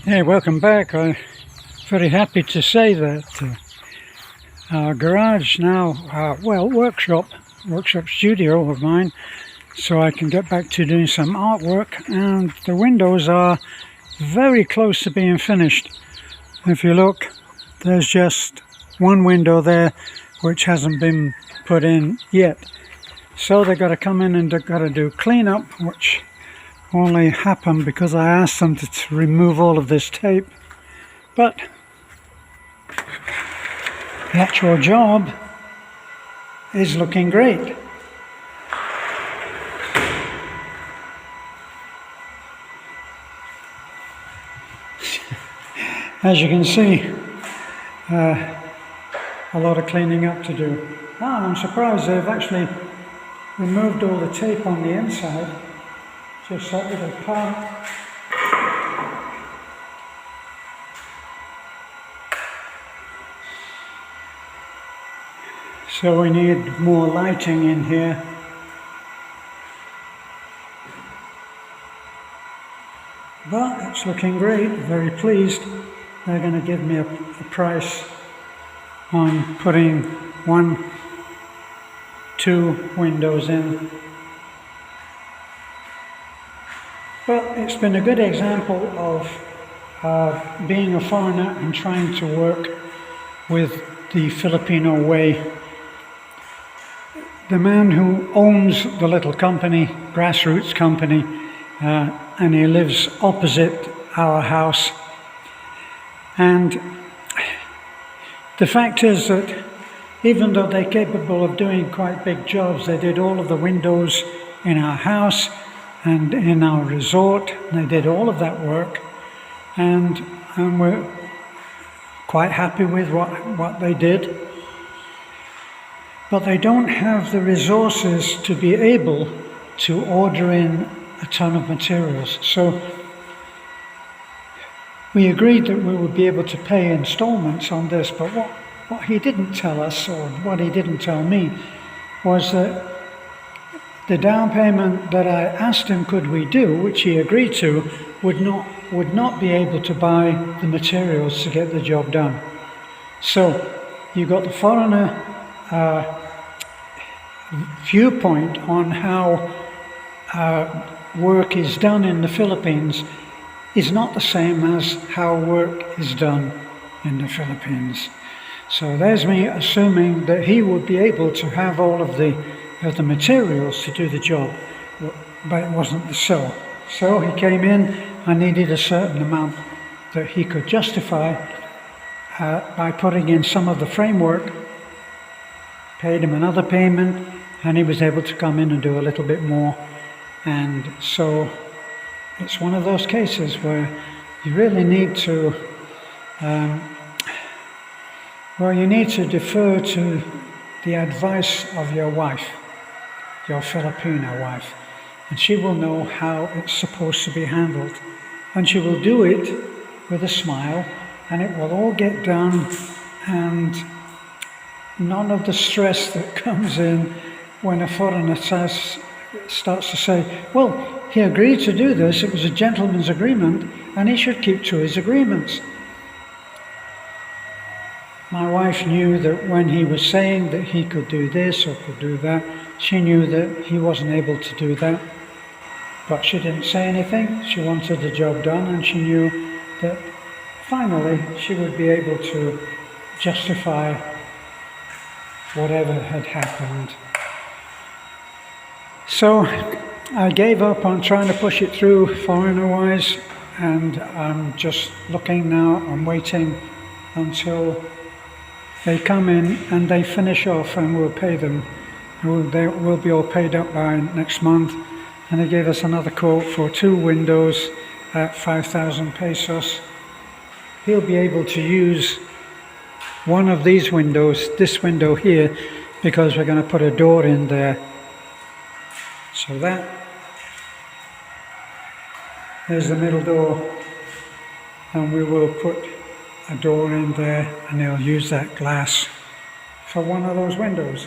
Hey, welcome back. I'm very happy to say that our garage now, workshop studio of mine, so I can get back to doing some artwork, and the windows are very close to being finished. If you look, there's just one window there which hasn't been put in yet. So they've got to come in and they've got to do cleanup, which only happened because I asked them to remove all of this tape. But the actual job is looking great. As you can see, a lot of cleaning up to do. And I'm surprised they've actually removed all the tape on the inside. Just that little part. So we need more lighting in here. But it's looking great, very pleased. They're going to give me a price on putting 2 windows in. But it's been a good example of being a foreigner and trying to work with the Filipino way. The man who owns the little company, Grassroots Company, and he lives opposite our house. And the fact is that even though they're capable of doing quite big jobs, they did all of the windows in our house and in our resort. They did all of that work, and we're quite happy with what they did. But they don't have the resources to be able to order in a ton of materials. So we agreed that we would be able to pay installments on this, but what he didn't tell us, or what he didn't tell me, was that the down payment that I asked him could we do, which he agreed to, would not be able to buy the materials to get the job done. So you got the foreigner viewpoint on how work is done in the Philippines is not the same as how work is done in the Philippines. So there's me assuming that he would be able to have all of the materials to do the job, but it wasn't so. So he came in and needed a certain amount that he could justify by putting in some of the framework, paid him another payment, and he was able to come in and do a little bit more. And so it's one of those cases where you really need to you need to defer to the advice of your wife, your Filipino wife, and she will know how it's supposed to be handled, and she will do it with a smile, and it will all get done, and none of the stress that comes in when a foreigner starts to say, well, he agreed to do this, it was a gentleman's agreement, and he should keep to his agreements. My wife knew that when he was saying that he could do this or could do that, she knew that he wasn't able to do that. But she didn't say anything. She wanted the job done, and she knew that finally she would be able to justify whatever had happened. So I gave up on trying to push it through foreigner-wise, and I'm just looking now, I'm waiting until they come in and they finish off, and we'll pay them. They will be all paid up by next month. And they gave us another quote for 2 windows at 5,000 pesos. He'll be able to use one of these windows, this window here, because we're going to put a door in there. So there's the middle door, and we will put a door in there, and he'll use that glass for one of those windows.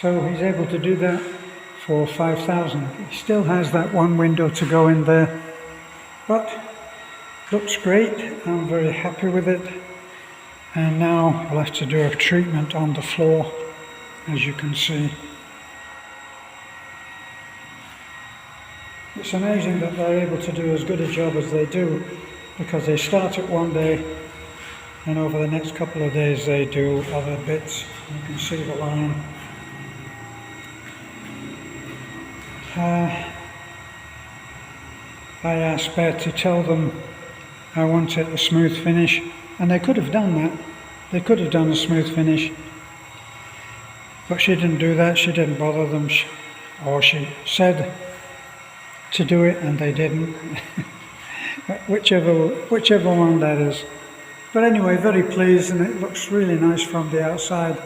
So he's able to do that for 5,000. He still has that one window to go in there, but Looks great, I'm very happy with it. And now we'll have to do a treatment on the floor, as you can see. It's amazing that they're able to do as good a job as they do, because they start it one day and over the next couple of days they do other bits. You can see the line. I asked Beth to tell them I wanted a smooth finish, and they could have done that. They could have done a smooth finish, but she didn't do that. She didn't bother them, or she said to do it and they didn't. whichever one that is. But anyway, very pleased, and it looks really nice from the outside.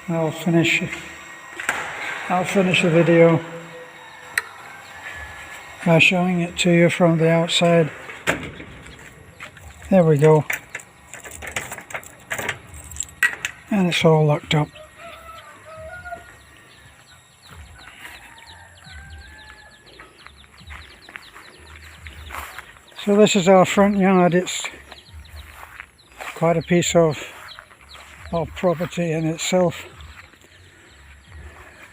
I'll finish the video by showing it to you from the outside. There we go. And it's all locked up. So this is our front yard. It's quite a piece of property in itself.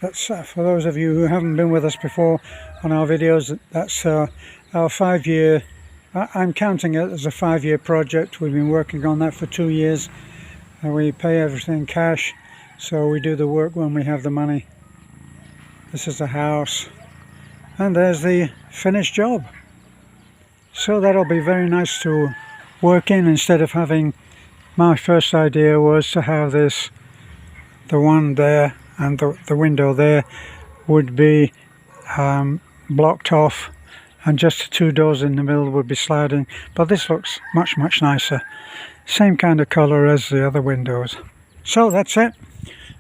That's for those of you who haven't been with us before on our videos, that's our 5-year, I'm counting it as a 5-year project. We've been working on that for 2 years, and we pay everything cash, so we do the work when we have the money. This is the house, and there's the finished job. So that'll be very nice to work in, instead of having, my first idea was to have this, the one there and the window there would be blocked off, and just the 2 doors in the middle would be sliding. But this looks much nicer. Same kind of colour as the other windows. So that's it.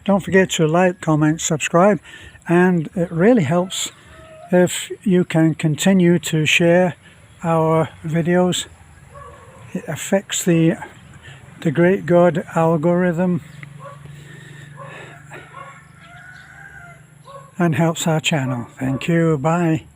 Don't forget to like, comment, subscribe, and it really helps if you can continue to share our videos. It affects the great God algorithm and helps our channel. Thank you. Bye.